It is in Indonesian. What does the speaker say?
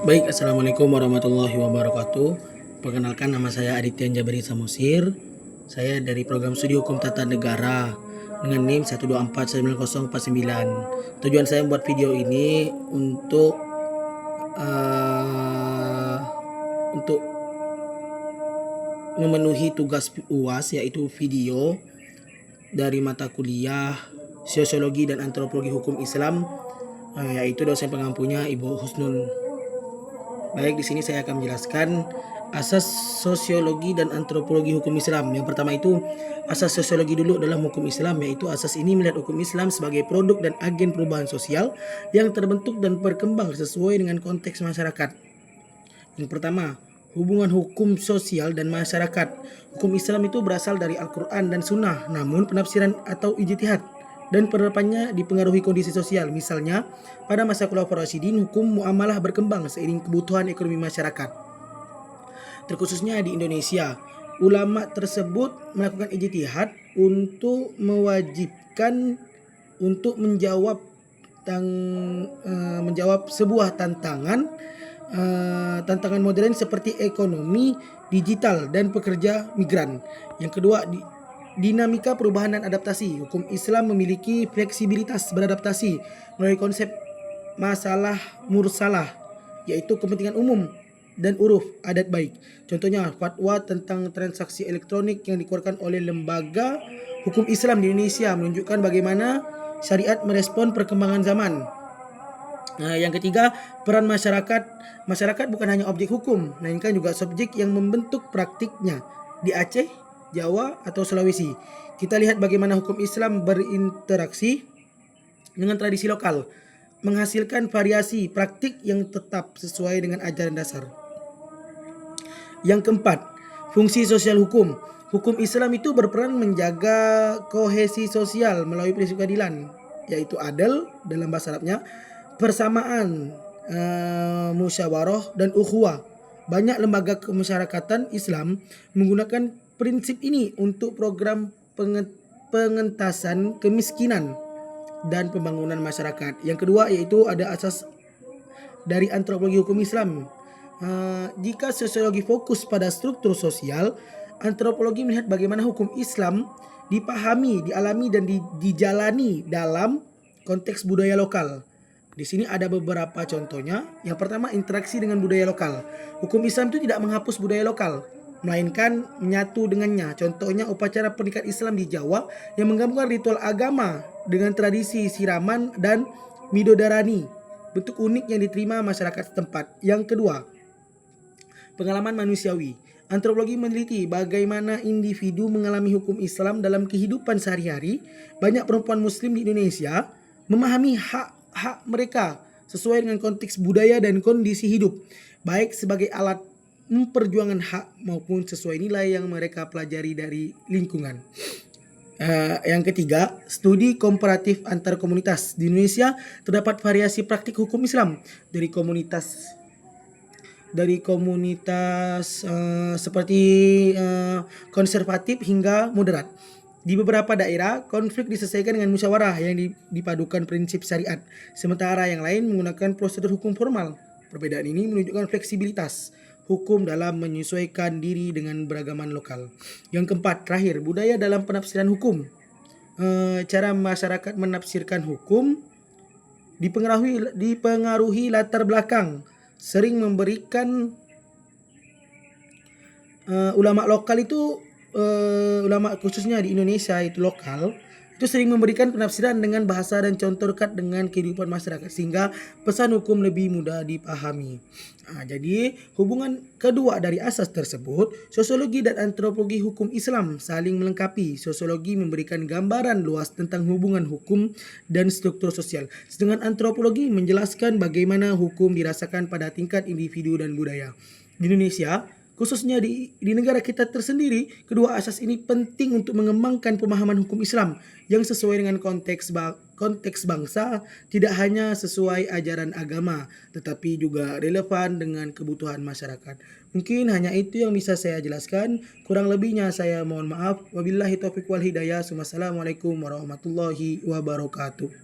Baik, Assalamualaikum warahmatullahi wabarakatuh. Perkenalkan, nama saya Aditya Jabari Samosir. Saya dari program studi hukum tata negara dengan NIM 1249049. Tujuan saya membuat video ini uh, untuk memenuhi tugas UAS, yaitu video dari mata kuliah Sosiologi dan Antropologi Hukum Islam, yaitu dosen pengampunya Ibu Husnul. Baik, di sini saya akan menjelaskan asas sosiologi dan antropologi hukum Islam. Yang pertama itu asas sosiologi dulu dalam hukum Islam, yaitu asas ini melihat hukum Islam sebagai produk dan agen perubahan sosial yang terbentuk dan berkembang sesuai dengan konteks masyarakat. Yang pertama, hubungan hukum sosial dan masyarakat. Hukum Islam itu berasal dari Al-Quran dan Sunnah, namun penafsiran atau ijtihad dan penerapannya dipengaruhi kondisi sosial. Misalnya, pada masa Khulafaur Rasyidin, hukum muamalah berkembang seiring kebutuhan ekonomi masyarakat. Terkhususnya di Indonesia, ulama tersebut melakukan ijtihad untuk mewajibkan untuk menjawab sebuah tantangan modern seperti ekonomi digital dan pekerja migran. Yang kedua, dinamika perubahan dan adaptasi. Hukum Islam memiliki fleksibilitas beradaptasi melalui konsep masalah mursalah, yaitu kepentingan umum dan uruf adat baik. Contohnya, fatwa tentang transaksi elektronik yang dikeluarkan oleh Lembaga Hukum Islam di Indonesia menunjukkan bagaimana syariat merespon perkembangan zaman. Yang ketiga, peran masyarakat. Masyarakat bukan hanya objek hukum, melainkan juga subjek yang membentuk praktiknya. Di Aceh, Jawa, atau Sulawesi, kita lihat bagaimana hukum Islam berinteraksi dengan tradisi lokal, menghasilkan variasi praktik yang tetap sesuai dengan ajaran dasar. Yang keempat, fungsi sosial hukum. Hukum Islam itu berperan menjaga kohesi sosial melalui prinsip keadilan, yaitu adil dalam bahasa Arabnya, persamaan, musyawarah, dan ukhuwah. Banyak lembaga kemasyarakatan Islam menggunakan prinsip ini untuk program pengentasan kemiskinan dan pembangunan masyarakat. Yang kedua, yaitu ada asas dari antropologi hukum Islam. Jika sosiologi fokus pada struktur sosial, antropologi melihat bagaimana hukum Islam dipahami, dialami, dan dijalani dalam konteks budaya lokal. Di sini ada beberapa contohnya. Yang pertama, interaksi dengan budaya lokal. Hukum Islam itu tidak menghapus budaya lokal, melainkan menyatu dengannya. Contohnya, upacara pernikahan Islam di Jawa yang menggabungkan ritual agama dengan tradisi siraman dan midodarani, bentuk unik yang diterima masyarakat setempat. Yang kedua, pengalaman manusiawi. Antropologi meneliti bagaimana individu mengalami hukum Islam dalam kehidupan sehari-hari. Banyak perempuan muslim di Indonesia memahami hak mereka sesuai dengan konteks budaya dan kondisi hidup, baik sebagai alat memperjuangkan hak maupun sesuai nilai yang mereka pelajari dari lingkungan. Yang ketiga, studi komparatif antar komunitas. Di Indonesia terdapat variasi praktik hukum Islam dari komunitas seperti konservatif hingga moderat. Di beberapa daerah, konflik diselesaikan dengan musyawarah yang dipadukan prinsip syariat, sementara yang lain menggunakan prosedur hukum formal. Perbedaan ini menunjukkan fleksibilitas hukum dalam menyesuaikan diri dengan beragaman lokal. Yang keempat, terakhir, budaya dalam penafsiran hukum. Cara masyarakat menafsirkan hukum dipengaruhi latar belakang. Sering memberikan ulama lokal itu ulama khususnya di Indonesia itu lokal itu sering memberikan penafsiran dengan bahasa dan contoh dekat dengan kehidupan masyarakat sehingga pesan hukum lebih mudah dipahami. Jadi hubungan kedua dari asas tersebut, sosiologi dan antropologi hukum Islam saling melengkapi. Sosiologi memberikan gambaran luas tentang hubungan hukum dan struktur sosial, sedangkan antropologi menjelaskan bagaimana hukum dirasakan pada tingkat individu dan budaya. Di Indonesia, khususnya di negara kita tersendiri, kedua asas ini penting untuk mengembangkan pemahaman hukum Islam yang sesuai dengan konteks bangsa, tidak hanya sesuai ajaran agama, tetapi juga relevan dengan kebutuhan masyarakat. Mungkin hanya itu yang bisa saya jelaskan. Kurang lebihnya saya mohon maaf. Wabillahi taufiq wal hidayah. Wassalamualaikum warahmatullahi wabarakatuh.